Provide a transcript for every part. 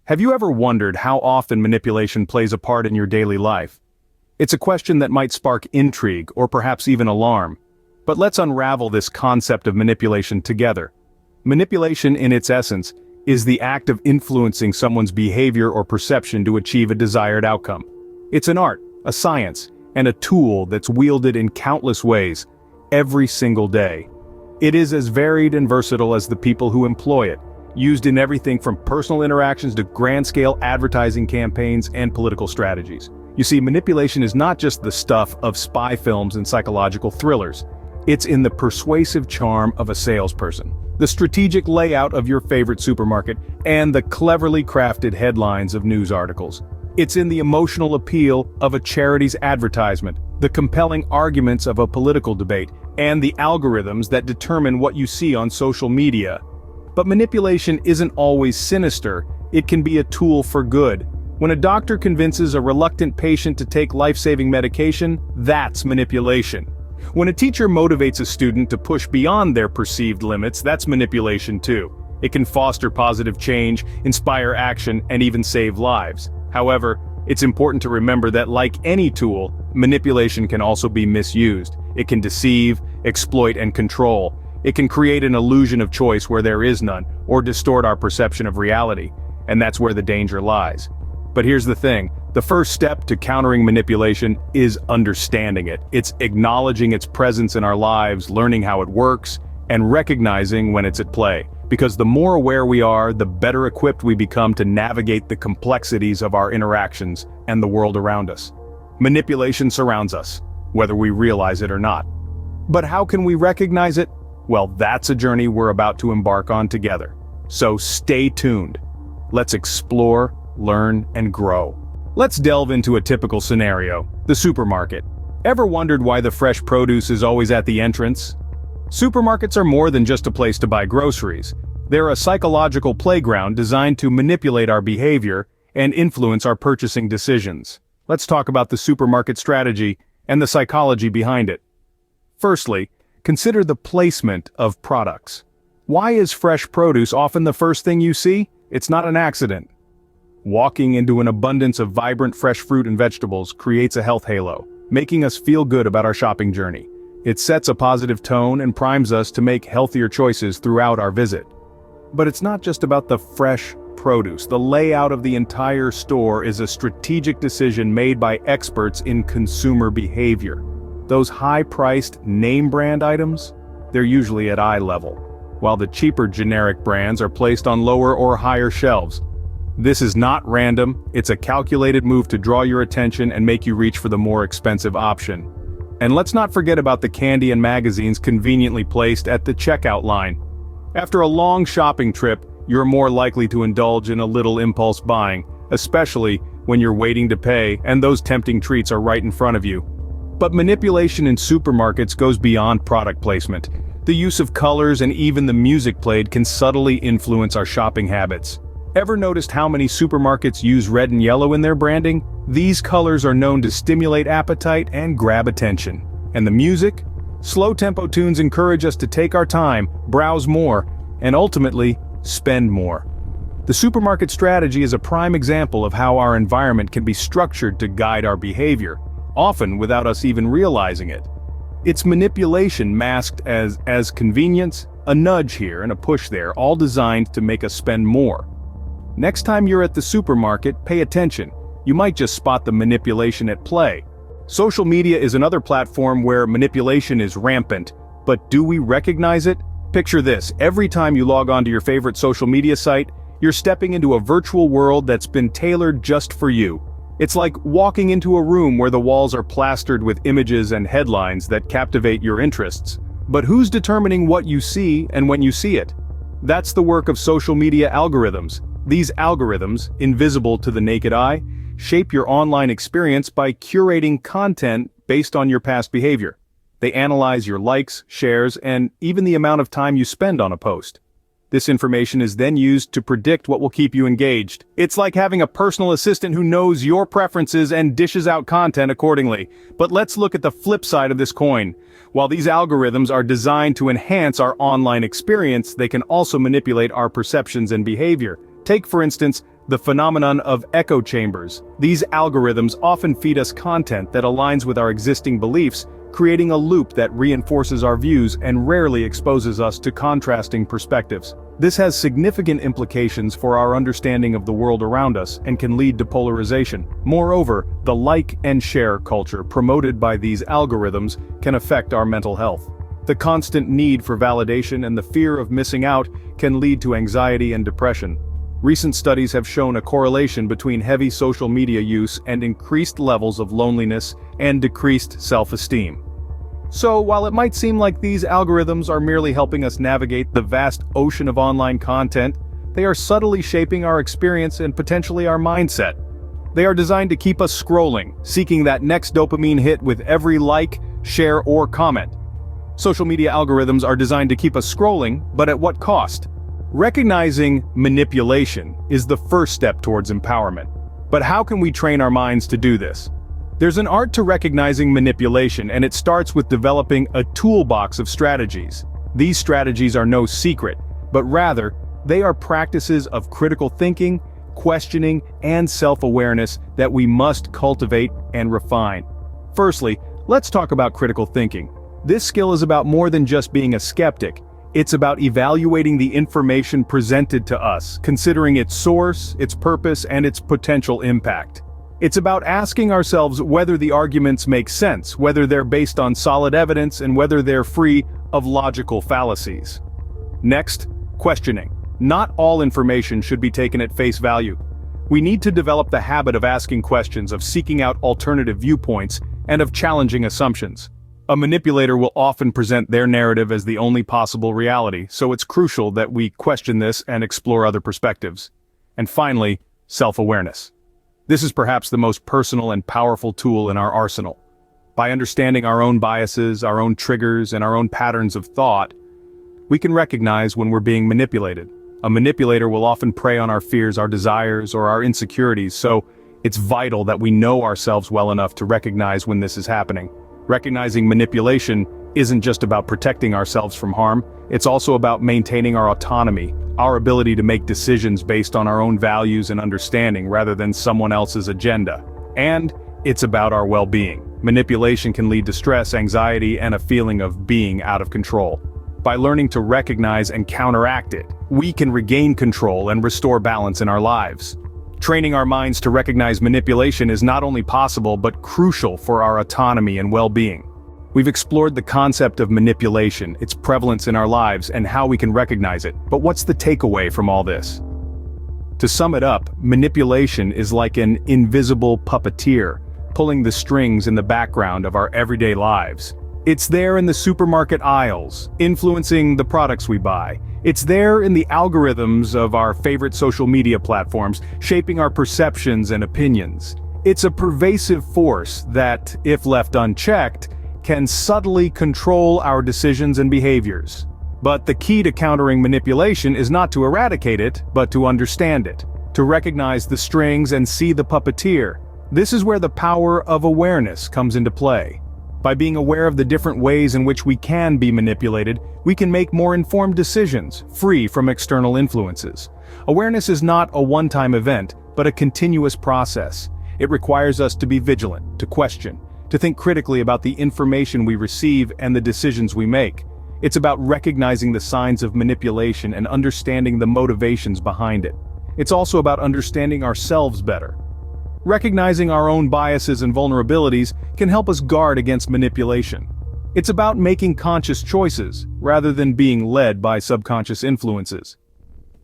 Have you ever wondered how often manipulation plays a part in your daily life? It's a question that might spark intrigue or perhaps even alarm. But let's unravel this concept of manipulation together. Manipulation, in its essence, is the act of influencing someone's behavior or perception to achieve a desired outcome. It's an art, a science, and a tool that's wielded in countless ways, every single day. It is as varied and versatile as the people who employ it, used in everything from personal interactions to grand-scale advertising campaigns and political strategies. You see, manipulation is not just the stuff of spy films and psychological thrillers. It's in the persuasive charm of a salesperson, the strategic layout of your favorite supermarket, and the cleverly crafted headlines of news articles. It's in the emotional appeal of a charity's advertisement, the compelling arguments of a political debate, and the algorithms that determine what you see on social media. But manipulation isn't always sinister, it can be a tool for good. When a doctor convinces a reluctant patient to take life-saving medication, that's manipulation. When a teacher motivates a student to push beyond their perceived limits, that's manipulation too. It can foster positive change, inspire action, and even save lives. However, it's important to remember that like any tool, manipulation can also be misused. It can deceive, exploit, and control. It can create an illusion of choice where there is none, or distort our perception of reality. And that's where the danger lies. But here's the thing, the first step to countering manipulation is understanding it. It's acknowledging its presence in our lives, learning how it works, and recognizing when it's at play. Because the more aware we are, the better equipped we become to navigate the complexities of our interactions and the world around us. Manipulation surrounds us, whether we realize it or not. But how can we recognize it? Well, that's a journey we're about to embark on together. So stay tuned. Let's explore, learn, and grow. Let's delve into a typical scenario, the supermarket. Ever wondered why the fresh produce is always at the entrance? Supermarkets are more than just a place to buy groceries. They're a psychological playground designed to manipulate our behavior and influence our purchasing decisions. Let's talk about the supermarket strategy and the psychology behind it. Firstly, consider the placement of products. Why is fresh produce often the first thing you see? It's not an accident. Walking into an abundance of vibrant fresh fruit and vegetables creates a health halo, making us feel good about our shopping journey. It sets a positive tone and primes us to make healthier choices throughout our visit. But it's not just about the fresh produce. The layout of the entire store is a strategic decision made by experts in consumer behavior. Those high-priced name brand items, they're usually at eye level, while the cheaper generic brands are placed on lower or higher shelves. This is not random, it's a calculated move to draw your attention and make you reach for the more expensive option. And let's not forget about the candy and magazines conveniently placed at the checkout line. After a long shopping trip, you're more likely to indulge in a little impulse buying, especially when you're waiting to pay and those tempting treats are right in front of you. But manipulation in supermarkets goes beyond product placement. The use of colors and even the music played can subtly influence our shopping habits. Ever noticed how many supermarkets use red and yellow in their branding? These colors are known to stimulate appetite and grab attention. And the music? Slow-tempo tunes encourage us to take our time, browse more, and ultimately, spend more. The supermarket strategy is a prime example of how our environment can be structured to guide our behavior, often without us even realizing it. It's manipulation masked as convenience, a nudge here and a push there, all designed to make us spend more. Next time you're at the supermarket, pay attention. You might just spot the manipulation at play. Social media is another platform where manipulation is rampant, but do we recognize it? Picture this, every time you log onto your favorite social media site, you're stepping into a virtual world that's been tailored just for you. It's like walking into a room where the walls are plastered with images and headlines that captivate your interests. But who's determining what you see and when you see it? That's the work of social media algorithms. These algorithms, invisible to the naked eye, shape your online experience by curating content based on your past behavior. They analyze your likes, shares, and even the amount of time you spend on a post. This information is then used to predict what will keep you engaged. It's like having a personal assistant who knows your preferences and dishes out content accordingly. But let's look at the flip side of this coin. While these algorithms are designed to enhance our online experience, they can also manipulate our perceptions and behavior. Take, for instance, The phenomenon of echo chambers. These algorithms often feed us content that aligns with our existing beliefs, creating a loop that reinforces our views and rarely exposes us to contrasting perspectives. This has significant implications for our understanding of the world around us and can lead to polarization. Moreover, the like and share culture promoted by these algorithms can affect our mental health. The constant need for validation and the fear of missing out can lead to anxiety and depression. Recent studies have shown a correlation between heavy social media use and increased levels of loneliness and decreased self-esteem. So, while it might seem like these algorithms are merely helping us navigate the vast ocean of online content, they are subtly shaping our experience and potentially our mindset. They are designed to keep us scrolling, seeking that next dopamine hit with every like, share, or comment. Social media algorithms are designed to keep us scrolling, but at what cost? Recognizing manipulation is the first step towards empowerment. But how can we train our minds to do this? There's an art to recognizing manipulation, and it starts with developing a toolbox of strategies. These strategies are no secret, but rather, they are practices of critical thinking, questioning, and self-awareness that we must cultivate and refine. Firstly, let's talk about critical thinking. This skill is about more than just being a skeptic. It's about evaluating the information presented to us, considering its source, its purpose, and its potential impact. It's about asking ourselves whether the arguments make sense, whether they're based on solid evidence, and whether they're free of logical fallacies. Next, questioning. Not all information should be taken at face value. We need to develop the habit of asking questions, of seeking out alternative viewpoints, and of challenging assumptions. A manipulator will often present their narrative as the only possible reality, so it's crucial that we question this and explore other perspectives. And finally, self-awareness. This is perhaps the most personal and powerful tool in our arsenal. By understanding our own biases, our own triggers, and our own patterns of thought, we can recognize when we're being manipulated. A manipulator will often prey on our fears, our desires, or our insecurities, so it's vital that we know ourselves well enough to recognize when this is happening. Recognizing manipulation isn't just about protecting ourselves from harm, it's also about maintaining our autonomy, our ability to make decisions based on our own values and understanding rather than someone else's agenda. And it's about our well-being. Manipulation can lead to stress, anxiety, and a feeling of being out of control. By learning to recognize and counteract it, we can regain control and restore balance in our lives. Training our minds to recognize manipulation is not only possible but crucial for our autonomy and well-being. We've explored the concept of manipulation, its prevalence in our lives, and how we can recognize it. But what's the takeaway from all this? To sum it up, manipulation is like an invisible puppeteer, pulling the strings in the background of our everyday lives. It's there in the supermarket aisles, influencing the products we buy. It's there in the algorithms of our favorite social media platforms, shaping our perceptions and opinions. It's a pervasive force that, if left unchecked, can subtly control our decisions and behaviors. But the key to countering manipulation is not to eradicate it, but to understand it, to recognize the strings and see the puppeteer. This is where the power of awareness comes into play. By being aware of the different ways in which we can be manipulated, we can make more informed decisions, free from external influences. Awareness is not a one-time event, but a continuous process. It requires us to be vigilant, to question, to think critically about the information we receive and the decisions we make. It's about recognizing the signs of manipulation and understanding the motivations behind it. It's also about understanding ourselves better. Recognizing our own biases and vulnerabilities can help us guard against manipulation. It's about making conscious choices, rather than being led by subconscious influences.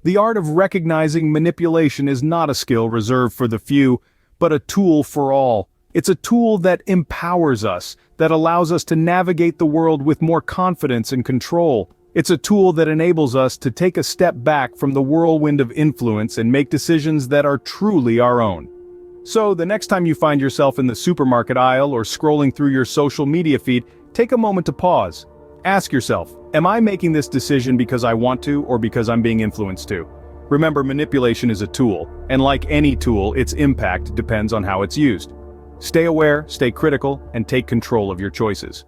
The art of recognizing manipulation is not a skill reserved for the few, but a tool for all. It's a tool that empowers us, that allows us to navigate the world with more confidence and control. It's a tool that enables us to take a step back from the whirlwind of influence and make decisions that are truly our own. So, the next time you find yourself in the supermarket aisle or scrolling through your social media feed, take a moment to pause. Ask yourself, am I making this decision because I want to or because I'm being influenced to? Remember, manipulation is a tool, and like any tool, its impact depends on how it's used. Stay aware, stay critical, and take control of your choices.